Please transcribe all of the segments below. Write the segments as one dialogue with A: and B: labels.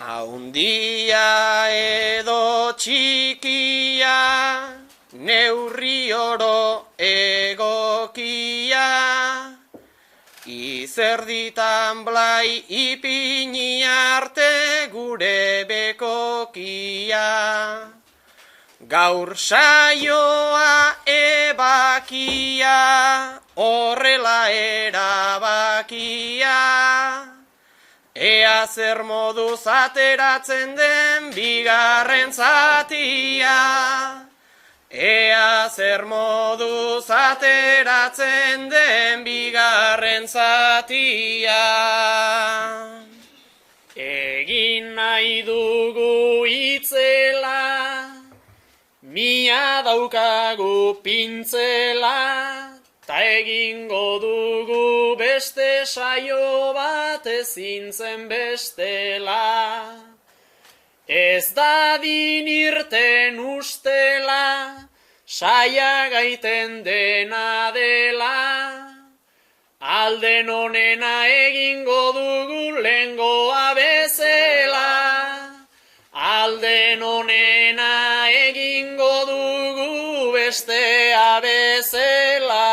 A: Haundia edo txikia, neurri oro egokia, izerditan blai ipini arte gure bekokia. Gaur saioa ebakia, horrela erabakia. Ea zer moduz ateratzen den bigarren zatia. Ea zer moduz ateratzen den bigarren zatia. Egin nahi dugu itzela, mia daukagu pintzela, ta egingo dugu beste saio bat ezin zen bestela. Ez dadin irten ustela, saia gaiten dena dela. Alden onena egingo dugu lehengoa bezela. Alden onena egingo dugu bestea bezela.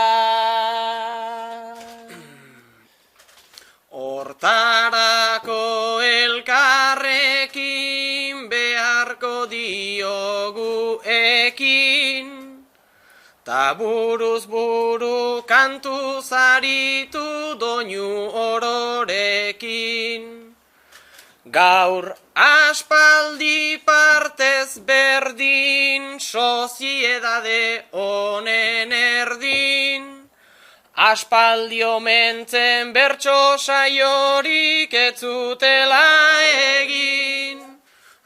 A: Hortarako elkarrekin beharko diogu ekin, ta buruz buru kantu zaritu doinu ororekin. Gaur aspaldi partez berdin, soziedade honen erdin. Aspaldi omentzen bertso saiorik ez zutela egin.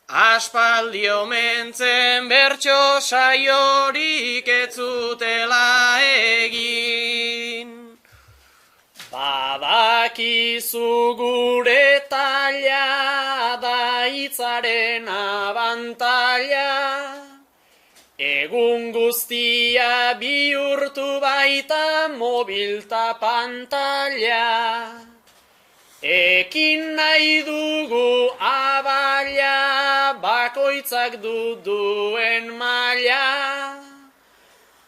A: Aspaldi omentzen bertso saiorik ez zutela egin. Badakizu gure taila da hitzaren abantaila. Egun guztia bihurtu baita mobil ta pantalla. Ekin nahi dugu abaila, bakoitzak duen maila.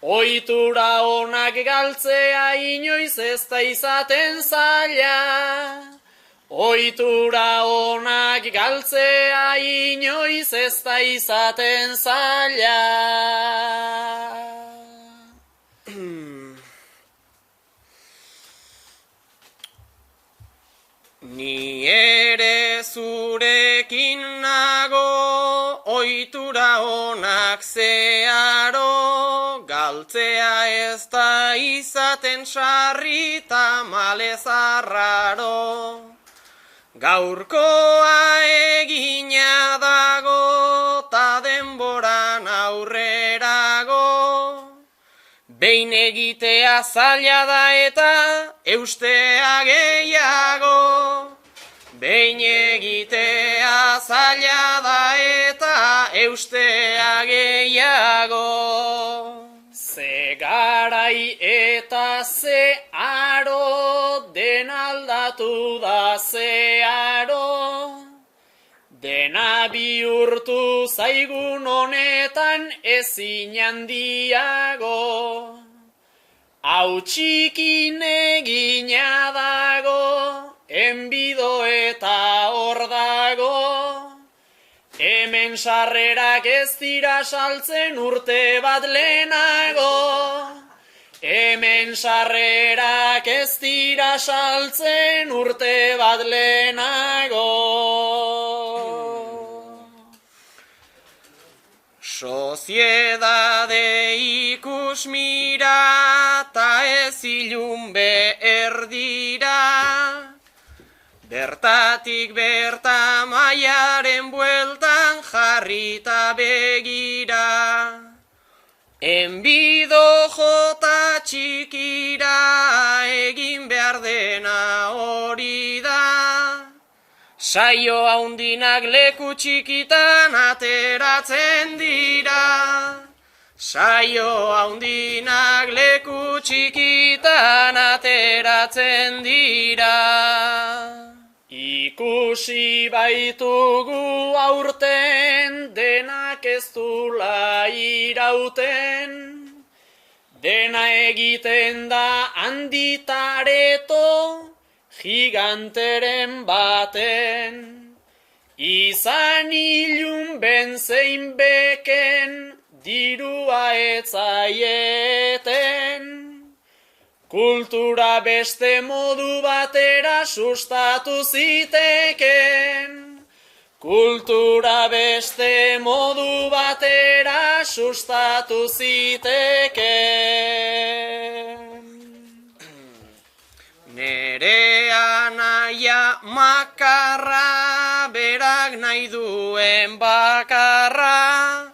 A: Ohitura onak galtzea inoiz ez da izaten zaila. Ohitura onak galtzea inoiz ez da izaten zaila. Ni ere zurekin nago, ohitura onak zeharo, galtzea ez da izaten sarri ta malezarraro. Gaurkoa egina dago, ta denboran aurrerago. Behin egitea zaila da eta eustea gehiago. Behin egitea zaila da eta eustea gehiago. Ze garai eta ze aro, den aldatu da ze aro. Dena bihurtu zaigun honetan ezin handiago. Hau txikin egina dago, enbido eta hor dago. Hemen sarrerak ez dira saltzen urte bat lehenago. Hemen sarrerak ez dira saltzen urte bat lehenago. Soziedade ikusmira ta ez ilun behar
B: Bertatik berta maiaren bueltan jarrita begira. Enbido jota txikira egin behar dena hori da. Saio haundinak leku txikitan ateratzen dira. Saio haundinak leku txikitan ateratzen dira.
A: Ikusi baitugu aurten denak ez dula irauten, dena egiten da handitareto giganteren baten. Izan ilun benzein beken dirua etzaieten, kultura beste modu batera sustatu ziteken. Kultura beste modu batera sustatu ziteken.
B: Nere anaia makarra, berak nahi duen bakarra,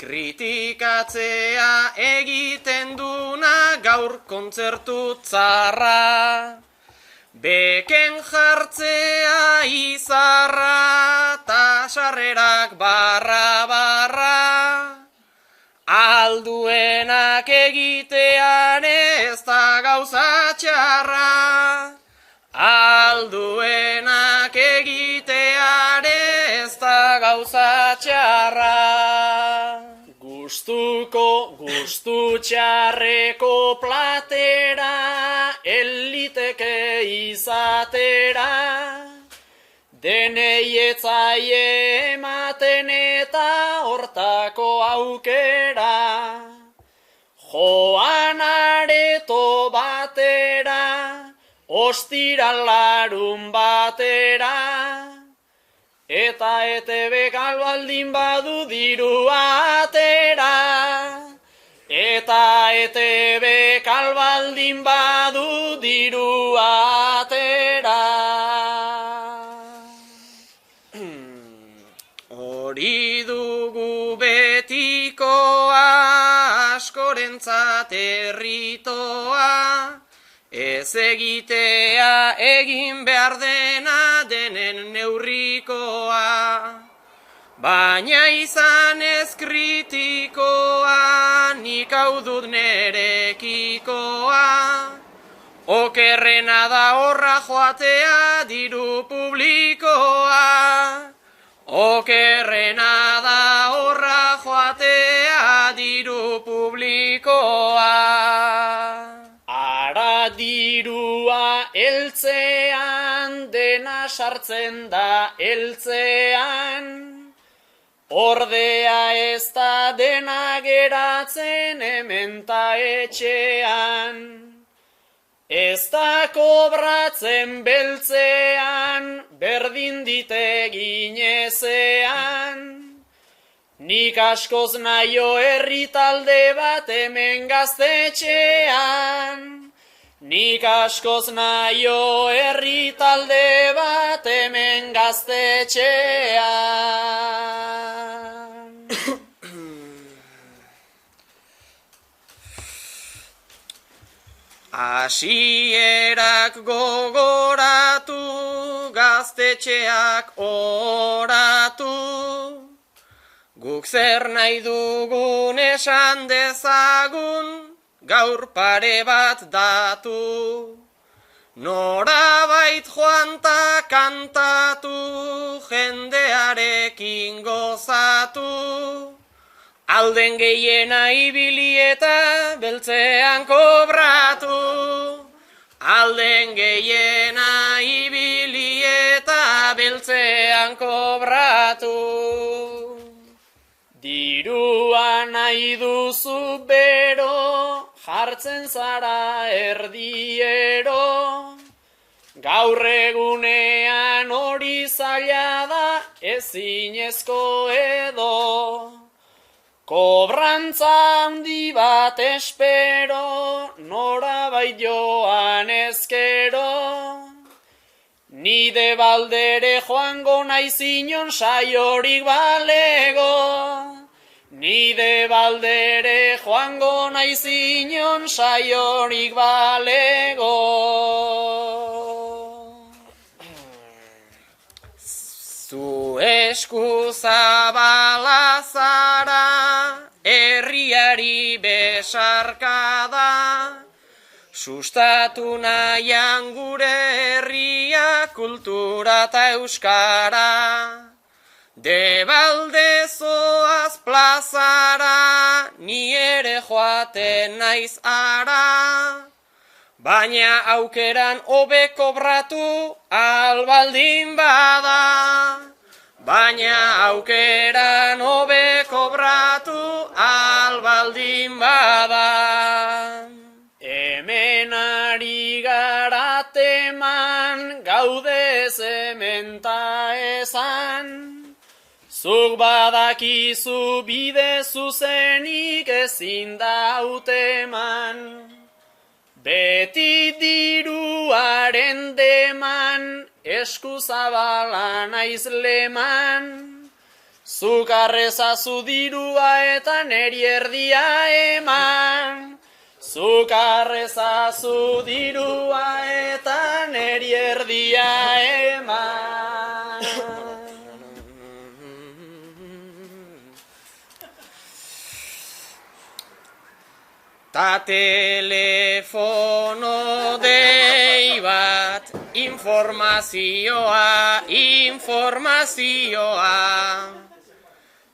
B: kritikatzea egiten duna gaur kontzertu tzarra. Beken jartzea izarra, ta sarrerak barra. Alduenak egitean ez da gauza txarra. Alduenak egitean ez da gauza txarra.
A: Gustu txarreko platera, eliteke izatera, denei etzaie ematen eta hortako aukera. Joan areto batera, ostiralarun batera, eta ETB galbaldin badu dirua atera. Eta ETB galbaldin badu dirua atera.
B: Hori dugu betikoa, askorentzat erritoa, ez egitea egin behar dena denen neurrikoa. Baina izan ez kritikoa, nik hau dut nerekikoa. Okerrena da horra joatea diru publikoa. Okerrena da horra joatea diru publikoa.
A: Ara dirua eltzean, dena sartzen da eltzean. Ordea ez da dena geratzen hemen ta etxean. Ez da kobratzen beltzean, berdin dite ginezean. Nik askoz naio herri talde bat hemen gaztetxean. Nik askoz naio herri talde bat hemen gaztetxean.
B: Hasierak gogoratu, gaztetxeak oratu. Guk zer nahi dugun esan dezagun, gaur pare bat datu. Norabait joan ta kantatu, jendearekin gozatu. Alden gehiena ibili eta beltzean kobratu. Alden gehiena ibili eta beltzean kobratu. Dirua nahi duzu bero, jartzen zara erdiero. Gaur egunean hori zaila da, ezinezko edo. Kobrantza handi bat espero, norabait joan ezkero. Nide baldere joango naiz inon saiorik balego. Nide baldere joango naiz inon saiorik balego. Zu esku zabala zara, herriari besarkada, sustatu nahian gure herria, kultura eta euskara. Debalde zoaz plazara, ni ere joaten naiz ara, baina aukeran hobe kobratu albaldin bada. Baina aukeran hobe kobratu albaldin bada. Hemen ari gara teman, gaude zementa esan. Zuk badakizu bide zuzenik ezin dauteman. Beti diruaren deman, esku zabala naiz leman. Zuk arrezazu dirua eta neri erdia eman. Zuk arrezazu dirua eta neri erdia eman. Ta telefono dei bat, informazioa.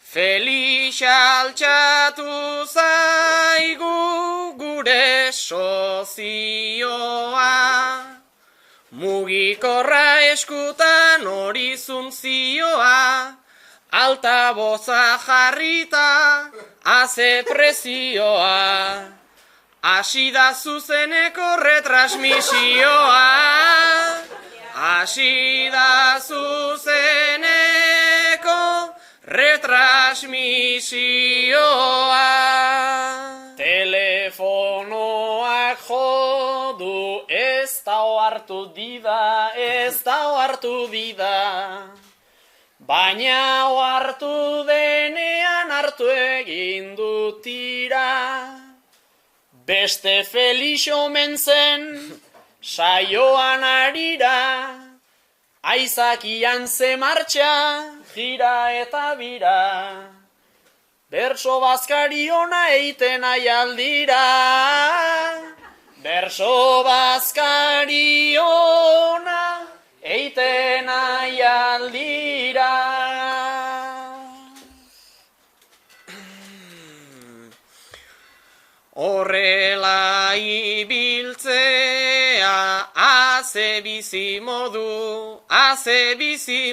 B: Felix altxatu zaigu gure sozioa. Mugikorra eskutan hori zuntzioa, altaboza jarrita, haze prezioa. Hasi da zuzeneko retransmisioa, hasi da zuzeneko retransmisioa. Telefonoak jodu, ez da ohartu dida, baina ohartu denean hartu egin du tira. Beste Felix omen zen, saioan arira, aizakian ze martxa, jira eta bira. Berso bazkari ona eiten nahi aldira, berso bazkari ona eiten nahi aldira. Horrela ibiltzea, haze bizi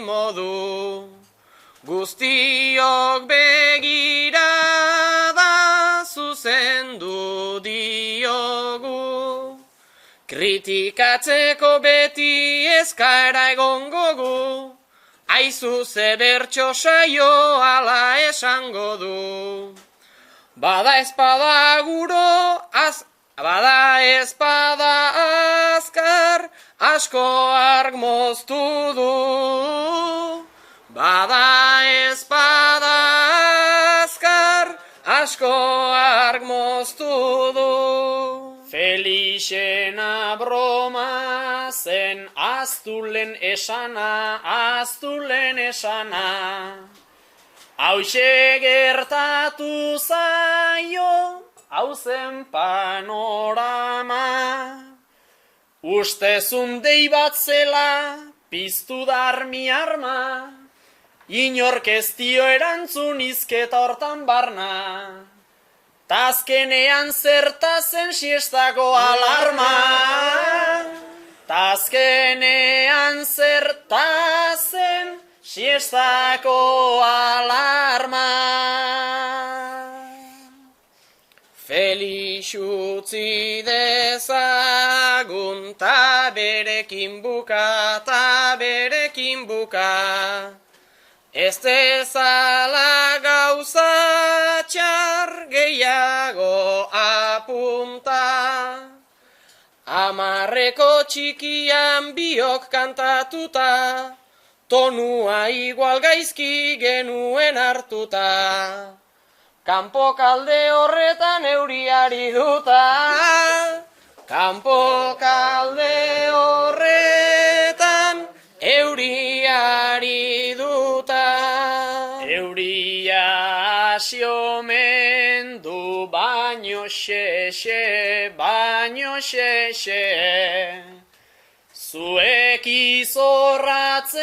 B: modu, guztiok begirada zuzendu diogu. Kritikatzeko beti eskaera egongo gu, aizu ze bertso saio ala esango du. Bada espada azkar, asko arg moztu du. Bada espada azkar, asko arg moztu du. Felixena broma zen aztulen esana. Hauxe gertatu zaio, hau zen panorama. Ustezun dei bat zela, piztu da armi arma. Inork ez dio erantzun izketa hortan barna. Tazkenean zertazen siestako alarma. Tazkenean zertazen siestako alarma. Felix utzi dezagun ta berekin buka. Ez dezala gauza txar gehiago apunta.
C: Amarreko txikian biok kantatuta, tonua igual gaizki genuen hartuta. Kanpo kalde horretan euriari duta, kanpo kalde horretan euriari duta.
B: Euria hasi omen du baino xexe, baino xexe. Zuek izorratzea,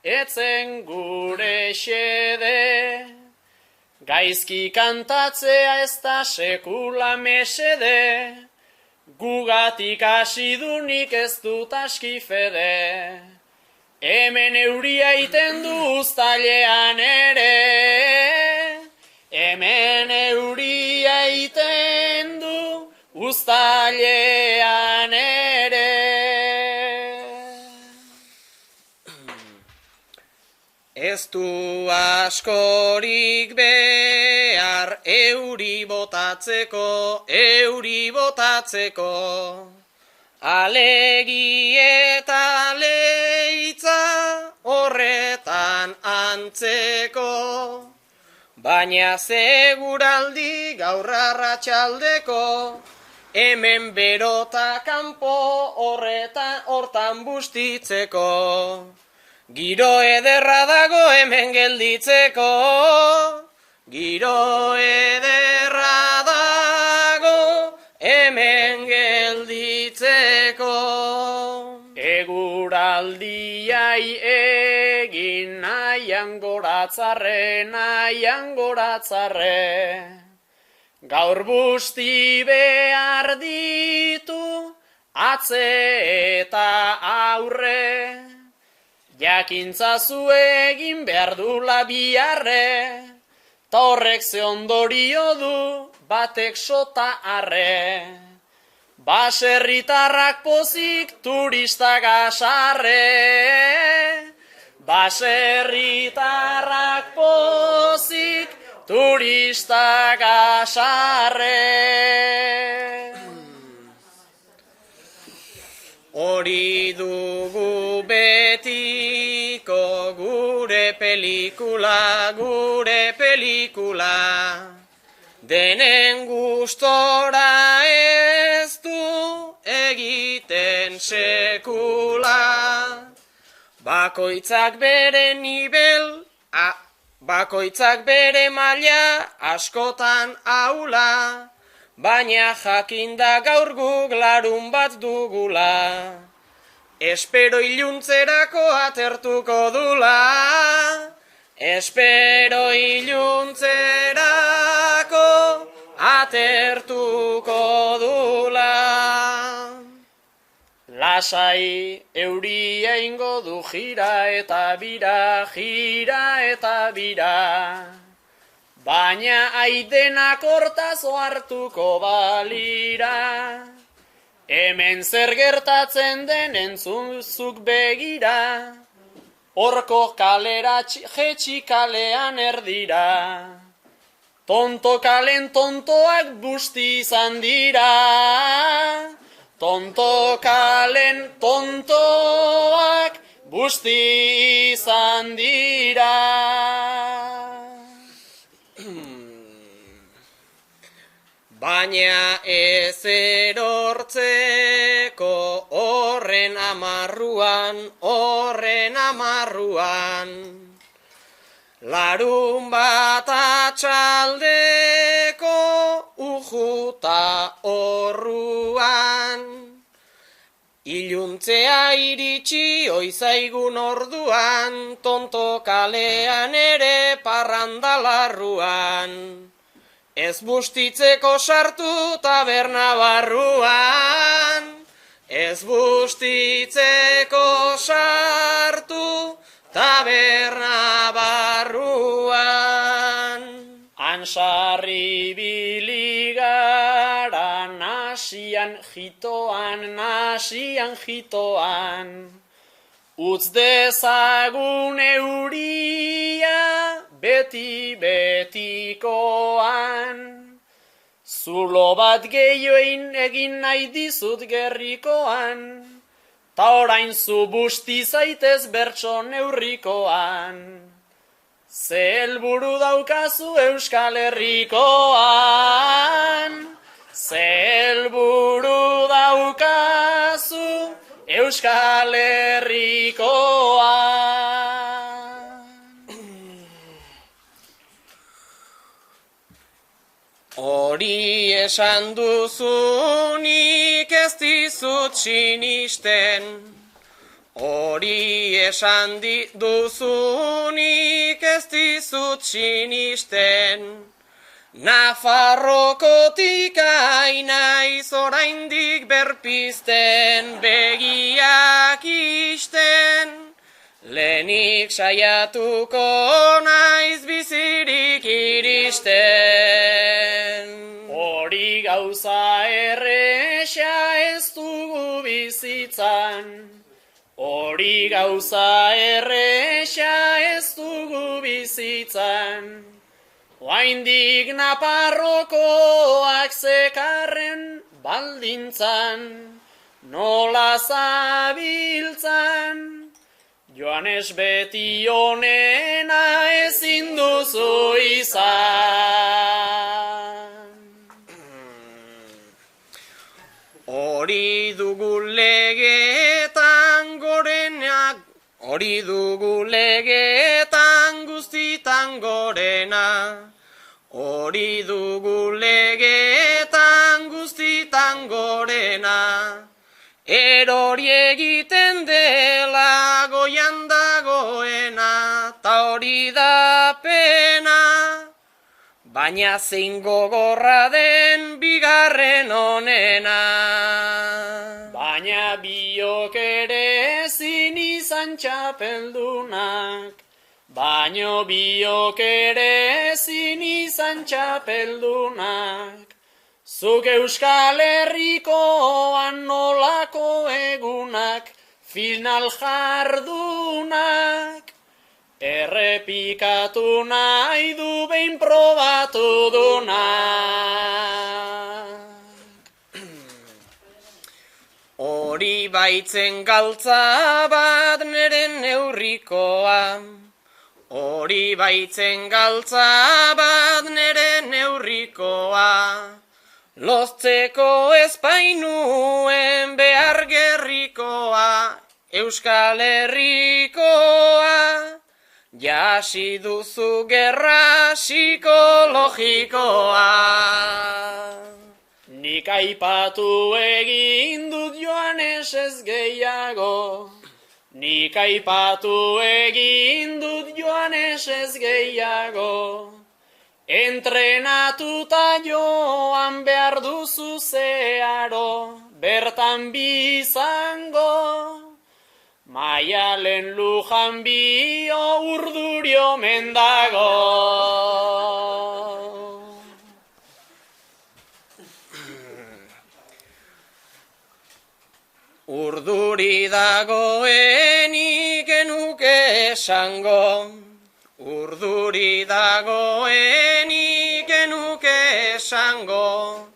B: etzen gure xede. Gaizki kantatzea ez da sekula mesede, gugatik hasi dunik ez dut aski fede. Hemen euria iten du uztailean ere, hemen euria iten du uztailean ere.
C: Ez du askorik behar euri botatzeko, euri botatzeko. Alegi eta leitza horretan antzeko. Baina seguraldi gaur arratsaldeko, hemen berota kanpo hortan bustitzeko. Giro ederra dago hemen gelditzeko, giro ederra dago hemen gelditzeko.
B: Eguraldiai egin nahian goratzarre, nahian goratzarre. Gaur busti behar ditu atze eta aurre. Jakintzazu egin behar dula biharre, ta horrek ze ondorio du batek sota arre. Baserritarrak pozik turistak asarre, baserritarrak pozik turistak asarre.
C: Hori dugu betiko gure pelikula, gure pelikula. Denen gustora ez du egiten sekula. Bakoitzak bere nivel, bakoitzak bere maila askotan ahula. Baina jakinda gaur guk larun bat dugula. Espero iluntzerako atertuko dula. Espero iluntzerako atertuko dula.
B: Lasai euria ingo du jira eta bira, jira eta bira. Baina aidenak hortaz ohartuko balira. Hemen zer gertatzen den entzuzuk begira. Horko kalera jetxi kalean erdira. Tonto kalen tontoak busti izan dira. Tonto kalen tontoak busti izan dira.
C: Baina ez erortzeko horren amarruan, horren amarruan. Larun bat atxaldeko ujuta orruan. Iluntzea iritsi oizaigun orduan, tonto kalean ere parrandalarruan. Ez bustitzeko sartu taberna barruan, ez bustitzeko sartu taberna barruan.
B: Ansarri biligara nasian jitoan, nasian jitoan. Utz dezagun euria beti betikoan.
A: Zulo bat gehioin egin nahi dizut gerrikoan, ta orain zu busti zaitez bertso neurrikoan. Ze helburu daukazu Euskal Herrikoan, ze helburu daukazu Euskal Herrikoan.
C: Hori esan duzunik ez dizut sinisten, hori esan duzunik ez dizut sinisten, Nafarrokotik naiz oraindik berpizten, begiak isten, lehenik saiatuko naiz bizirik iristen.
A: Hori gauza erresa ez dugu bizitzan, hori gauza erresa ez dugu bizitzan. Oaindik Naparrokoak zekarren baldintzan, nola zabiltzan, Joanes beti honena ezin duzu izan.
C: Hori dugu legetan gorenak, hori dugu legetan guztitan gorena, hori dugu legetan guztitan gorena, erori egiten dela goian dagoena, ta hori da pena, baina zein gogorra den bigarren onena.
A: Baina biok ere ezin izan txapeldunak, baino biok ere ezin izan txapeldunak. Zuk Euskal Herrikoan nolako egunak, final jardunak, errepikatu nahi du behin probatu dunak.
C: Hori baitzen galtza bat neren neurrikoa, hori baitzen galtza bat neren neurrikoa, loztzeko espainuen behar gerrikoa, Euskal Herrikoa, jasi duzu gerra psikologikoa.
A: Nik aipatu egin dut Joanes ez gehiago, nik aipatu egin dut Joanes ez gehiago, entrenatuta joan behar duzu zeharo, bertan bizango, Maialen Lujan bio Urdurio mendago.
C: Urduri dagoenik genuke esango, urduri dagoenik genuke esango,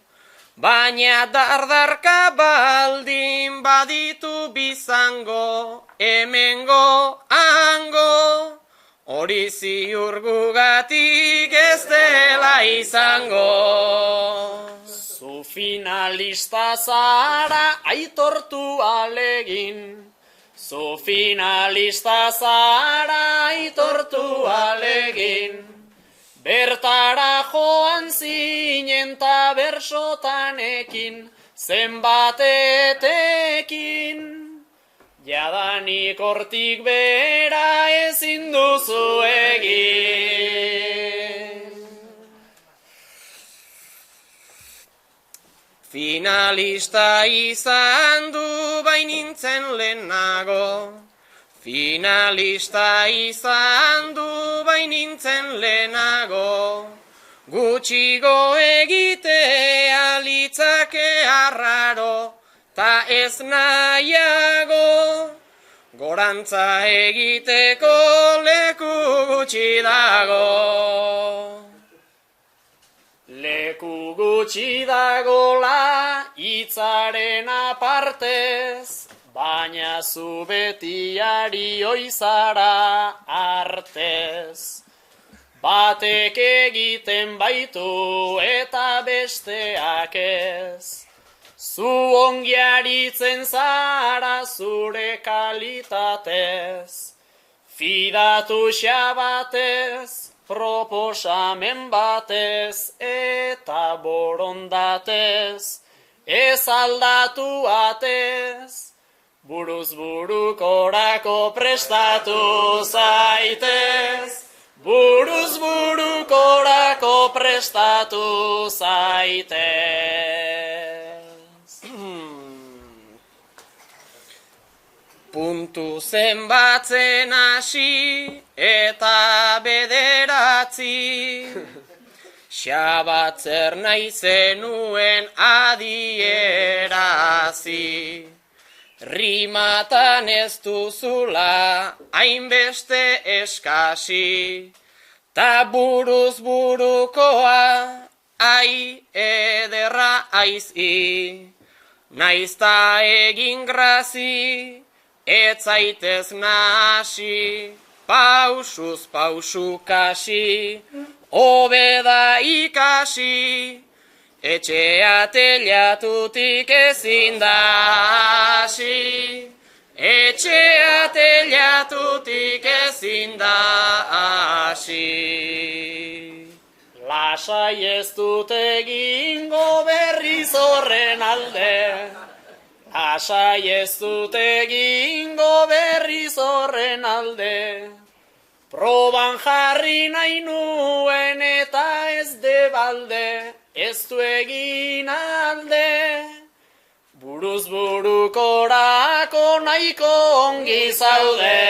C: baina dardarka baldin baditu bizango, hemengo hango, hori ziur gugatik ez dela izango.
A: Zu finalista zara aitortu alegin, zu finalista zara aitortu alegin, bertara joan zinen ta bersotanekin, zenbatetekin, jadanik hortik bera ezin duzu egin.
C: Finalista izan du bainintzen lehenago, finalista izan du bainintzen lehenago, gutxigo egitea litzake arraro, ta ez nahiago, gorantza egiteko leku gutxi dago.
A: Leku leku gutxi dagola hitzaren apartez, baina zu betiari oizara artez. Batek egiten baitu eta besteak ez. Zu ongiaritzen zara zure kalitatez. Fidatu xabatez, proposamen batez eta borondatez. Ez aldatu atez, buruz burukorako prestatu zaitez. Buruz burukorako prestatu zaitez.
C: Puntu zenbatzen hasi eta bederatzi, xabatzer nahi zenuen adierazi. Rimatan ez duzula hainbeste eskasi, ta buruz burukoa ai ederra aizi. Naizta egin grazi, ez zaitez nahasi, pausuz pausu kasi, hobeda ikasi. Etxea teilatutik ezin da hasi, etxea teilatutik ezin da hasi.
A: Lasai ez dut egingo berriz horren alde, lasai ez dut egingo berriz horren alde. Proban jarri nahi nuen eta ez de balde, ez du egin alde. Buruz burukorako nahiko ongi zaude.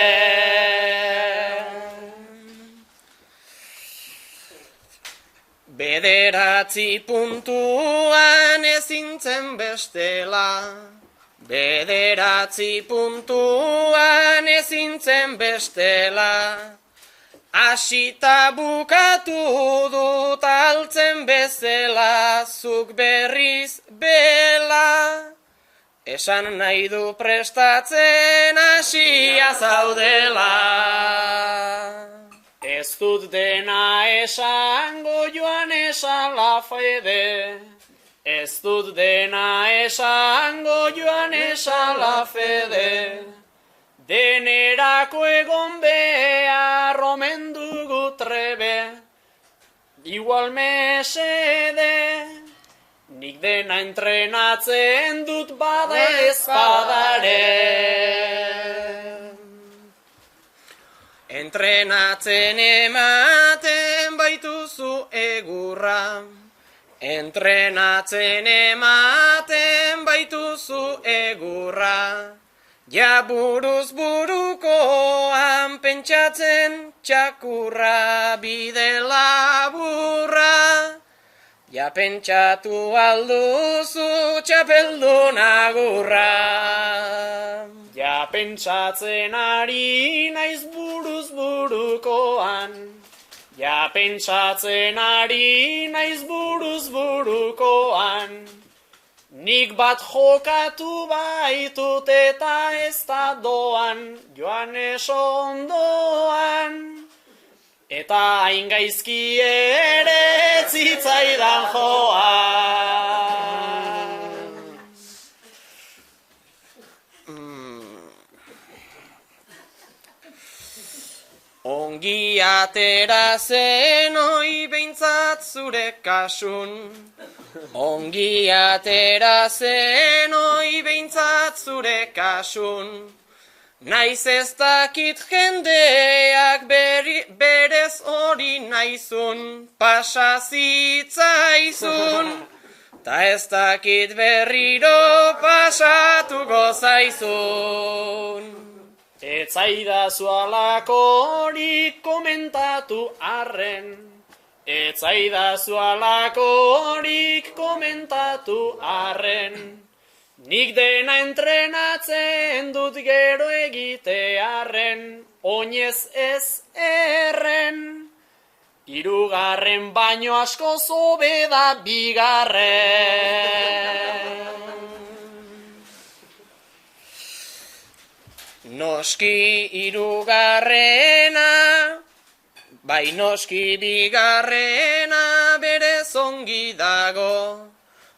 C: Bederatzi puntuan ezintzen bestela, bederatzi puntuan ezintzen bestela. Asita bukatu dut altzen bezala, zuk berriz bela. Esan nahi du prestatzen hasia zaudela.
A: Ez dut dena esango joan esala fede, ez dut dena esango joan esala fede. Denerako egon behar omen dugu trebe, igual mesede, nik dena entrenatzen dut bada ezpadare.
C: Entrenatzen ematen baituzu egurra, entrenatzen ematen baituzu egurra. Ja buruz burukoan pentsatzen txakurra bide laburra. Ja pentsatu alduzu txapeldun agurra.
A: Ja pentsatzen ari naiz buruz burukoan, ja pentsatzen ari naiz buruz burukoan. Nik bat jokatu baitut eta ez da doan, joan esondoan. Eta hain gaizki ere zitzaidan joan.
C: Ongi atera zen oi behintzat zure kasun. Ongi atera zen oi behintzat zure kasun. Naiz ez dakit jendeak berez hori naizun, pasa zitzaizun. Ta ez dakit berriro pasatuko zaizun.
A: Ez zaidazu alakorik komentatu arren, ez zaidazu alakorik komentatu arren. Nik dena entrenatzen dut gero egitearren, oinez ez erren. Hirugarren baino asko zobe da bigarren.
C: Noski hirugarrena, bai noski bigarrena berez ongi dago.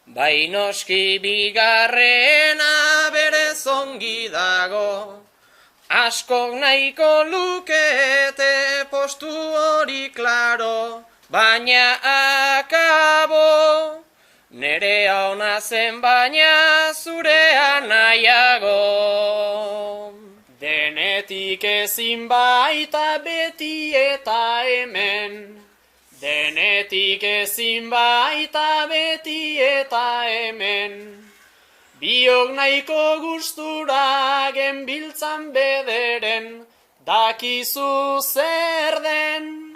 C: Bai noski bigarrena berez ongi dago. Askok nahiko lukete postu hori klaro, baina akabo. Nerea ona zen baina zurea nahiago.
A: Denetik ezin baita beti eta hemen. Denetik ezin baita beti eta hemen. Biok nahiko gustura genbiltzan bederen, dakizu zer den.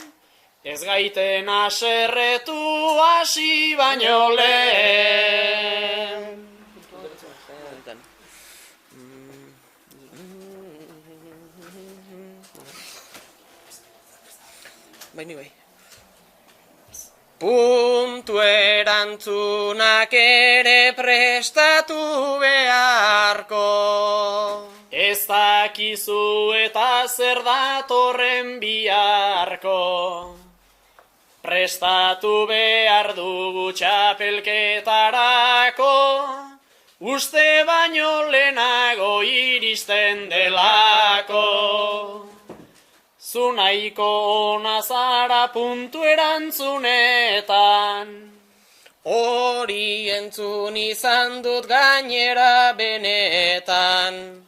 A: Ez gaiten aserretu hasi baino lehen.
C: Bai. Puntu erantzunak ere prestatu beharko.
A: Ez dakizu eta zer datorren biharko. Prestatu behar dugu txapelketarako, uste baino lehenago iristen delako. Zu nahiko ona zara puntu erantzunetan.
C: Hori entzun izan dut gainera benetan.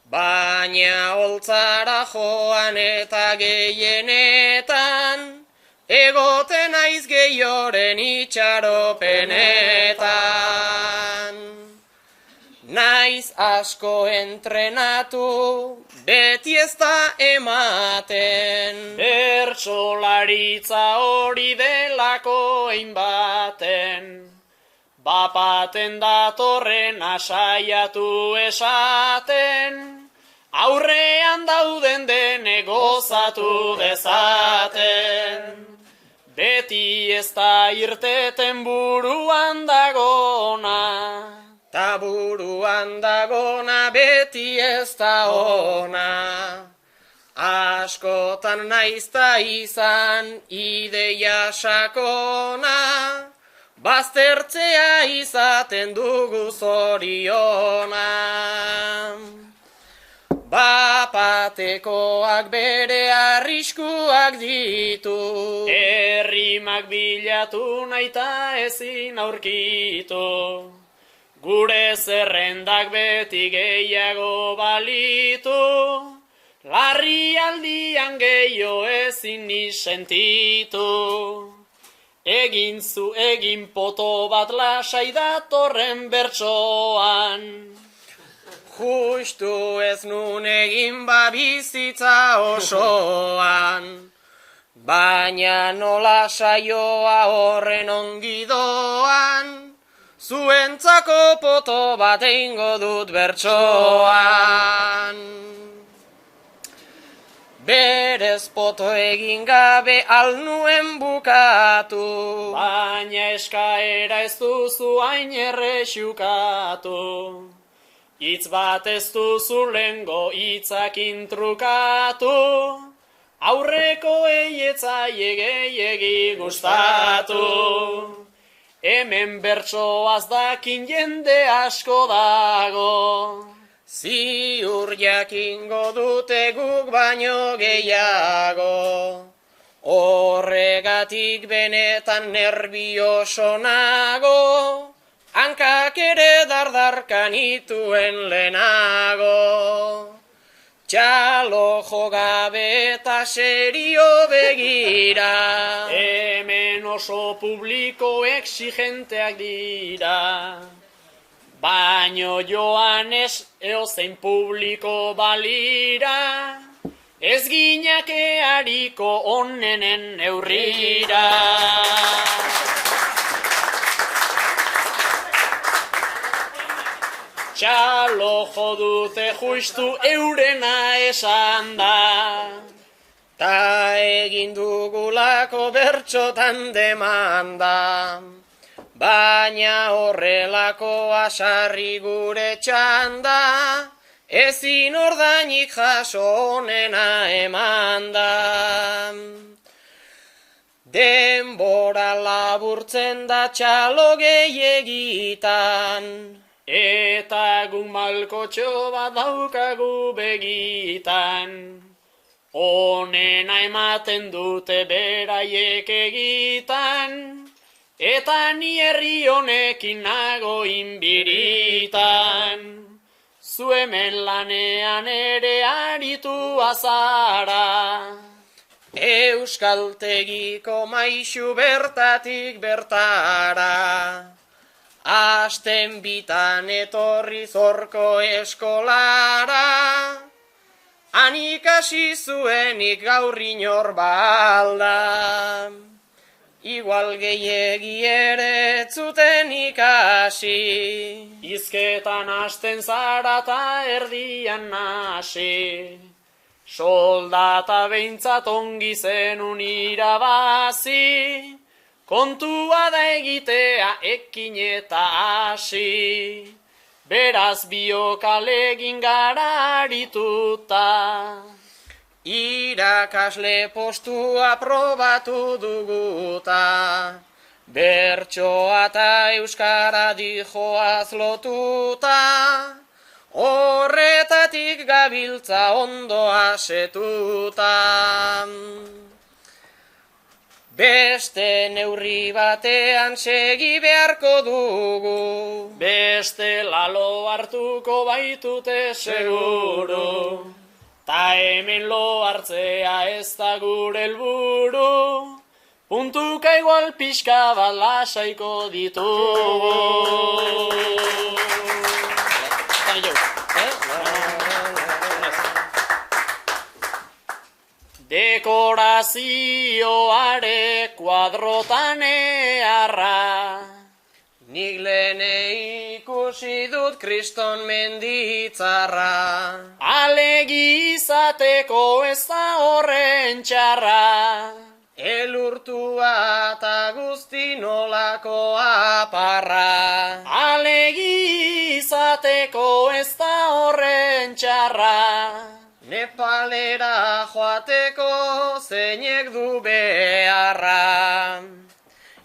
C: Baina holtzara joan eta gehienetan, egoten naiz gehioren itxaropenetan. Naiz asko entrenatu, beti ez da ematen.
A: Bertsolaritza hori delako einbaten. Bapaten datorren asaiatu esaten. Aurrean dauden dene gozatu dezaten. Beti ez da irteten buruan dagona.
C: Ta buruan dagona beti ez da ona. Askotan naizta izan ideia sakona, baztertzea izaten dugu zoriona. Bapatekoak bere arriskuak ditu.
A: Errimak bilatu naita ezin aurkitu. Gure zerrendak beti gehiago balitu, larrialdian gehiago ezin ni sentitu. Egin zu egin poto bat lasai datorren bertsoan.
C: Justu ez nun egin bizitza osoan, baina nola saioa horren ongi doan. Zuentzako poto bat eingo dut bertsoan. Berez poto egin gabe alnuen bukatu,
A: baina eskaera ez duzu hain errexukatu. Hitz bat ez duzu lengo hitzakin trukatu, aurreko eietzaie gehiegi gustatu. Hemen bertsoaz dakin jende asko dago.
C: Ziur jakingo dute guk baino gehiago. Horregatik benetan nervioso nago, hankak ere dardarkan ituen lehenago. Txalo jogabe eta serio begira,
A: hemen oso publiko exigenteak dira. Baino Joanes eozein publiko balira, ez ginake hariko onenen neurrira. Txalo jodute justu eurena esan da.
C: Ta egin dugulako bertxotan demanda, baina horrelako asarri gure txanda, ezin ordainik jaso honena emanda. Denbora laburtzen da txalo gehiegitan,
A: eta guk malkotxo bat daukagu begitan. Honena ematen dute beraiek egitan, eta ni herri honekin nago inbiritan. Zu hemen lanean ere aritu azara,
C: euskaltegiko maixu bertatik bertara. Asten bitan etorri zorko eskolara, han ikasi zuenik gaur inor balda. Igual gehiegi ere ez zuten ikasi,
A: hizketan hasten zara ta erdian nasi. Soldata behintzat ongi zenun irabazi, kontua da egitea ekin eta hasi. Beraz biok alegin gara arituta.
C: Irakasle postua probatu duguta, bertsoa eta euskara dijoaz lotuta, horretatik gabiltza ondo asetuta. Beste neurri batean segi beharko dugu,
A: Beste lalo hartuko baitute seguru, ta hemen lo hartzea ez da gure helburu, puntuka igual pixka bat lasaiko ditugu. Dekorazioare kuadrotan earra,
C: nik lehen ikusi dut kriston menditzarra.
A: alegi izateko ez da horren txarra.
C: Elurtua eta guzti nolako aparra.
A: Alegi izateko ez da horren txarra.
C: Nepalera joateko zeinek du beharra.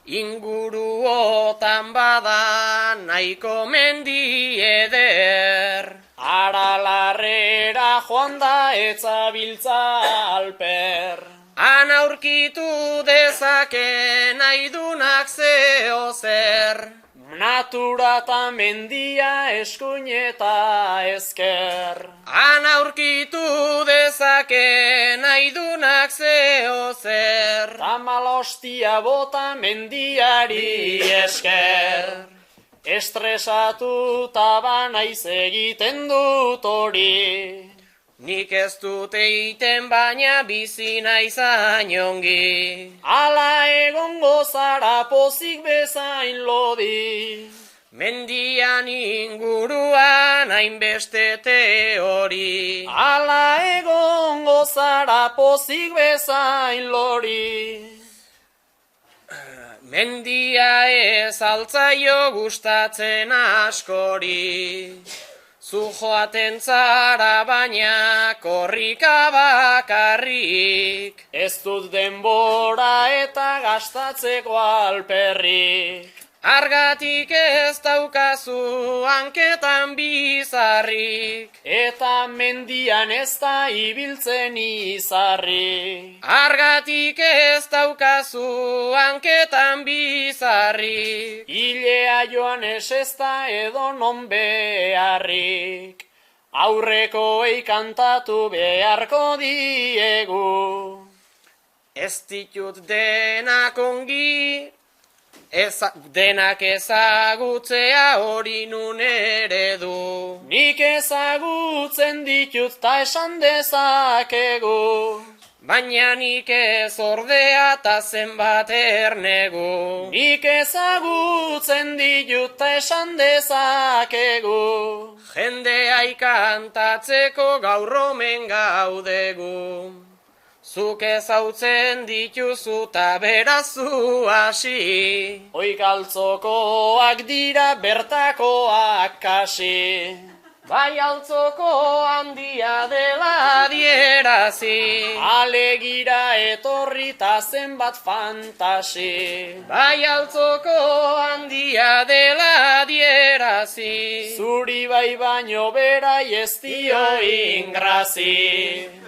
C: Inguruotan bada nahiko mendi eder.
A: Aralarrera joan da etzabiltza alper.
C: Han aurkitu dezake nahi dunak zeo zer.
A: Natura eta mendia eskuin eta ezker.
C: Han aurkitu dezake nahi dunak zeo zer.
A: Tamalostia bota mendiari esker. Estresatuta banaiz egiten dut hori.
C: Nik ez dut eiten baina bizi naiz ongi.
A: Ala egongo zara pozik bezain lodi.
C: Mendian inguruan hainbeste teori.
A: Ala egongo zara pozik bezain lori.
C: Mendia ez altzaio gustatzen askori. Zu joaten zara baina korrika bakarrik.
A: Ez dut denbora eta gastatzeko alperrik.
C: Argatik ez daukazu hanketan bizarrik.
A: Eta mendian ez da ibiltzen izarrik.
C: Argatik ez daukazu hanketan bizarrik.
A: Hilea joan ez da edo non beharrik. Aurrekoei kantatu beharko diegu.
C: Ez ditut denak ongi, denak ezagutzea hori nun eredu.
A: Nik ezagutzen ditut ta esan dezakegu.
C: Baina nik ez ordea ta zenbat ernegu.
A: Nik ezagutzen ditut ta esan dezakegu.
C: Jendea ikantatzeko gaur omen gaudegu. Zuk ezautzen dituzu ta berazu hasi.
B: Oik altzokoak dira bertakoak kasi.
C: Bai altzoko handia dela adierazi.
B: Alegira etorri ta zenbat fantasi.
C: Bai altzoko handia dela adierazi.
B: Zuri bai baino berai ez dio ingrazi.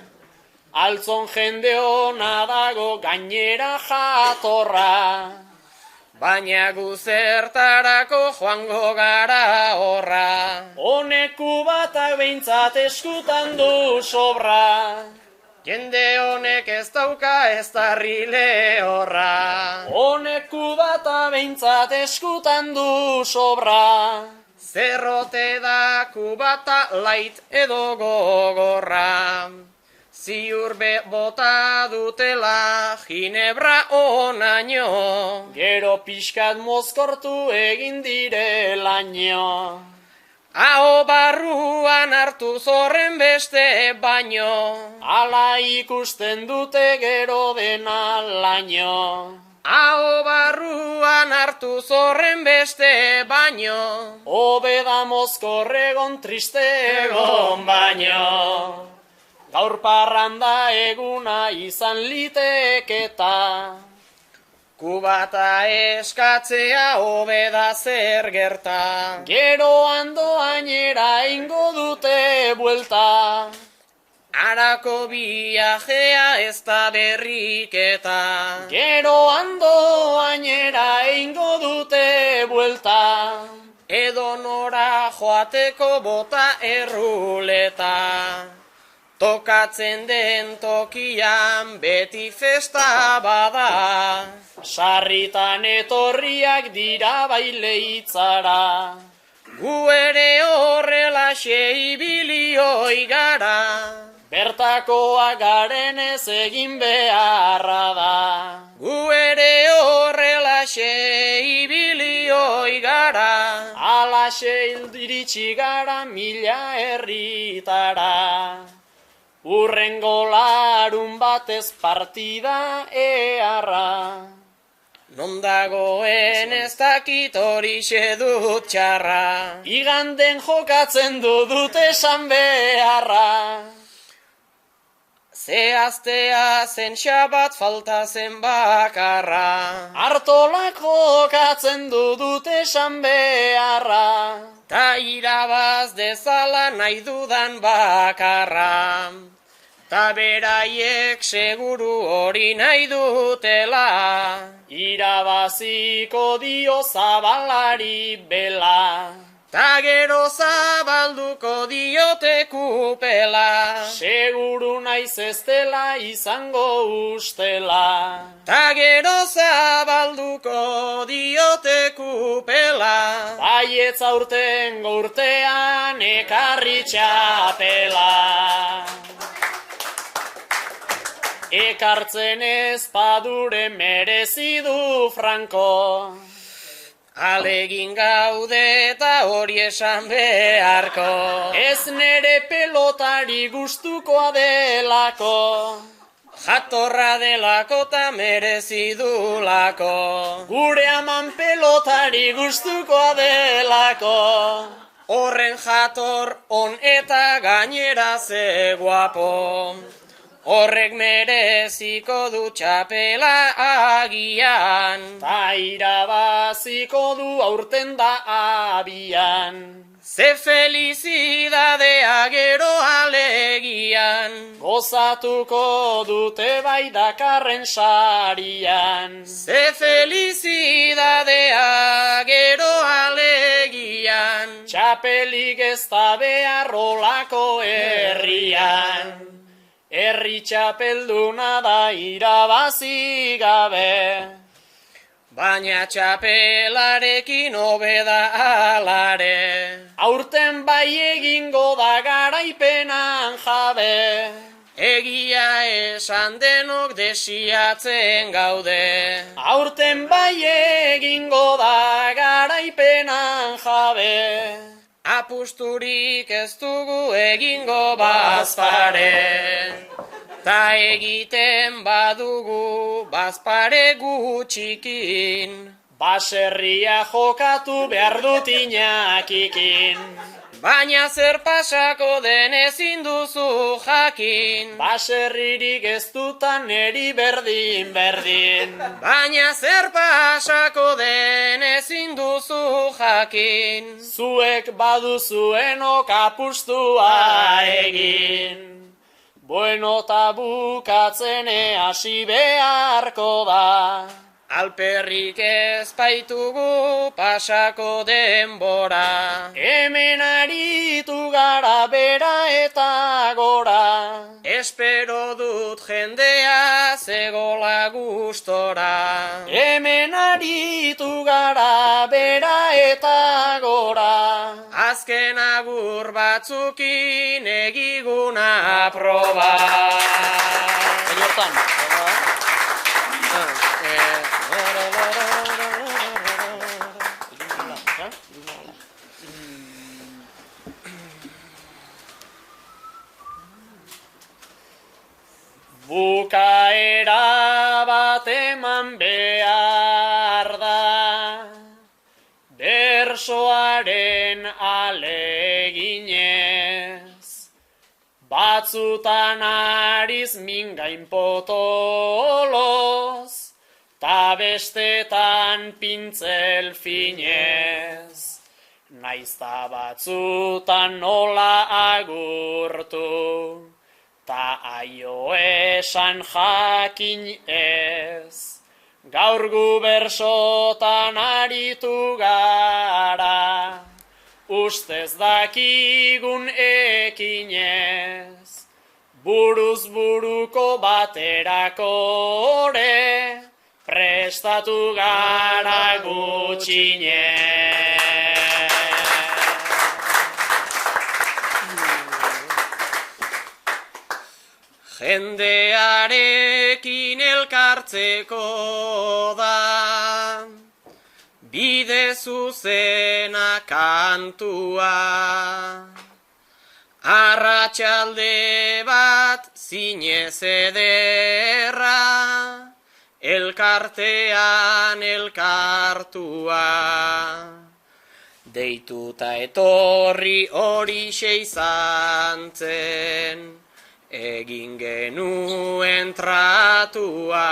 B: Altzon jende ona dago gainera jatorra.
C: Baina gu zertarako joango gara horra.
B: Honek kubatak behintzat eskutan du sobra.
C: Jende honek ez dauka ez darri lehorra.
B: Honek kubata behintzat eskutan du sobra.
C: Zerrote da kubata light edo gogorra. Ziur bota dutela ginebra onaino.
B: Gero pixkat mozkortu egin direlaino.
C: Aho barruan hartu zorren beste baino.
B: Ala ikusten dute gero dena laino.
C: Aho barruan hartu zorren beste baino.
B: Hobeda mozkorregon triste egon baino. Gaur parranda eguna izan liteketa.
C: Kubata eskatzea hobeda zer gerta.
B: Gero andoainera ingo dute buelta.
C: Arako viajea ez da berriketa.
B: Gero andoainera ingo dute buelta.
C: Edo nora joateko bota erruleta. Tokatzen den tokian beti festa bada.
B: Sarritan etorriak dira baileitzara.
C: Gu ere horrelaxe ibilioi gara.
B: Bertakoak garenez egin beharra da.
C: Gu ere horrelaxe ibilioi gara.
B: Alaxe iritsi gara mila herritara. Urrengo larun batez partida eharra.
C: Non dagoen ez dakit horixe dut txarra.
B: Iganden jokatzen dut esan beharra.
C: Zehaztea zen xabat falta zen bakarra.
B: Artolak jokatzen dut esan beharra.
C: Ta irabaz dezala nahi dudan bakarra. Ta beraiek seguru hori nahi dutela.
B: Irabaziko dio zabalari bela.
C: Ta gero zabalduko diote kupela.
B: Seguru naiz ez dela izango ustela.
C: Ta gero zabalduko diote kupela.
B: Baietz aurtengo urtean ekarri txapela. Ekartzen ez padure merezi du Franco.
C: Alegin gaude eta hori esan beharko.
B: Ez nere pelotari gustukoa delako.
C: Jatorra delako ta merezi dulako.
B: Gure aman pelotari gustukoa delako.
C: Horren jator on eta gainera ze guapo. Horrek mereziko du txapela agian.
B: Ta irabaziko du aurten da abian.
C: Ze felizidadea gero alegian.
B: Gozatuko dute bai Dakarren sarian.
C: Ze felizidadea gero alegian.
B: Txapelik ez da behar olako herrian. Herri txapelduna da irabazi gabe.
C: Baina txapelarekin hobeda alare.
B: Aurten bai egingo da garaipenan jabe.
C: Egia esan denok desiatzen gaude.
B: Aurten bai egingo da garaipenan jabe.
C: Apusturik ez dugu egingo bazpare. Ta egiten badugu bazpare gutxikin,
B: Baserria jokatu behar dut Inakikin.
C: baina zer pasako den ezin duzu jakin.
B: Baserririk ez dutan eri berdin.
C: Baina zer pasako den ezin duzu jakin.
B: Zuek baduzuenok apustua egin. Bueno ta bukatzen hasi beharko da.
C: Alperrik ez baitugu pasako denbora.
B: Hemen aritu gara bera eta gora.
C: Espero dut jendea zegola gustora.
B: Hemen aritu gara bera eta gora.
C: Azken agur batzukin egiguna proba.
B: Señortan. Bukaera bat eman behar da, bersoaren aleginez, batzutan ariz mingain potoloz, ta bestetan pintzel finez, naizta batzutan nola agurtu. Ta aio esan jakin ez, gaur gu bersotan aritu gara, ustez dakigun ekinez, buruz buruko baterakore, prestatu gara gutxinez.
C: Jendearekin elkartzeko da, bide zuzena kantua. Arratsalde bat zinez ederra, elkartean elkartua. Deituta etorri horixe izan zen, egin genuen tratua.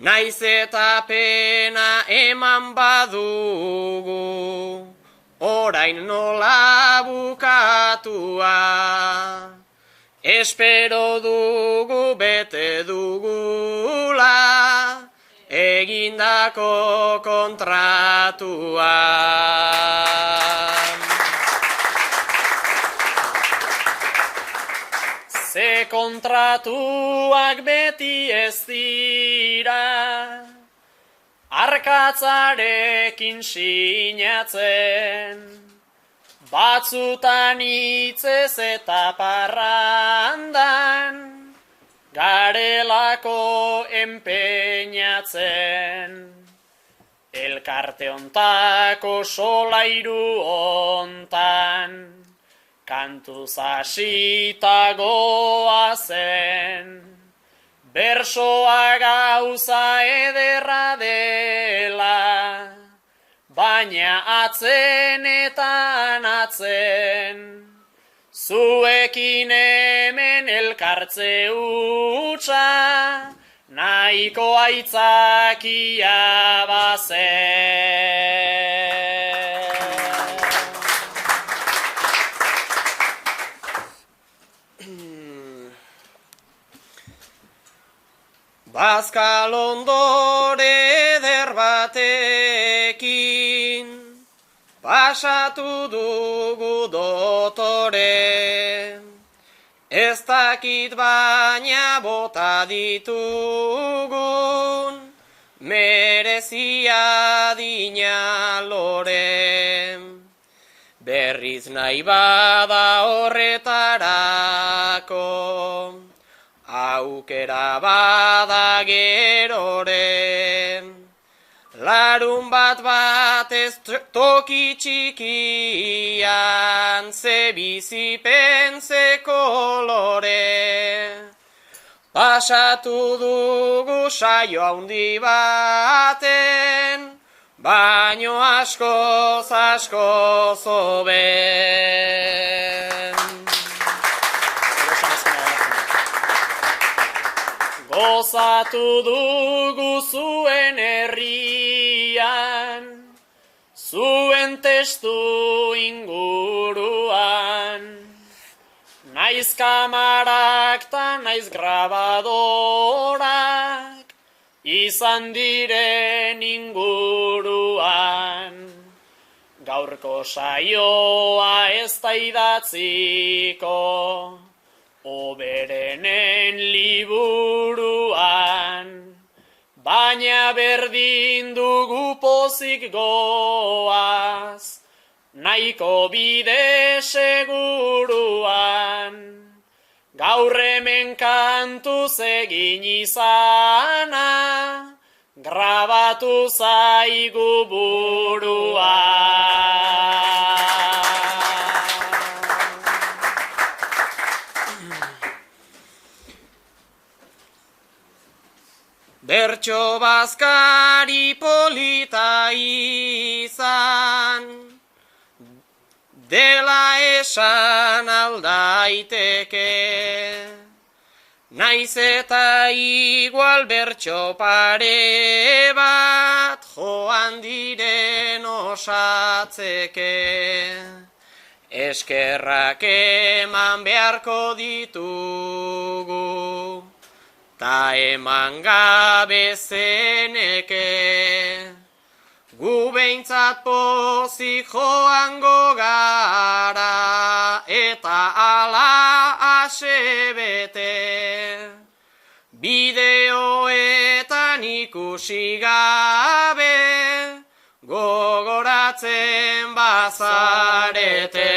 C: Naiz eta pena eman badugu, orain nola bukatua. Espero dugu bete dugula, egindako kontratua.
B: Ze kontratuak beti ez dira, arkatzarekin sinatzen, batzutan hitzez eta parrandan, garelako enpeinatzen. Elkarte ontako solairu ontan, kantuz hasita goazen, bersoa gauza ederra dela, baina atzenetan atzen, zuekin hemen elkartze hutsa, nahiko aitzakia bazen.
C: Bazkal ondore eder batekin, pasatu dugu dotore. Ez dakit baina bota ditugun, merezia dina lore. Berriz nahi bada horretarako, aukera bada gerore. Larun bat batez toki txikian, bizitzan ze bizipen ze kolore. Pasatu dugu saio handi baten, baino askoz hoben.
B: Gozatu dugu zuen herrian, zuen testu inguruan, naiz kamarak ta naiz grabadorak, izan diren inguruan. Gaurko saioa ez da idatziko, Oberenen liburuan, baina berdin dugu pozik goaz, nahiko bide seguruan. Gaur hemen kantuz egin izana, grabatu zaigu buruan.
C: Bertso bazkari polita izan, dela esan aldaiteke, naiz eta igual bertso pare bat joan diren osatzeke. Eskerrak eman beharko ditugu, ta eman gabe zeneke, gu behintzat pozik joango gara, eta ala asebete. Bideoetan ikusi gabe, gogoratzen bazarete.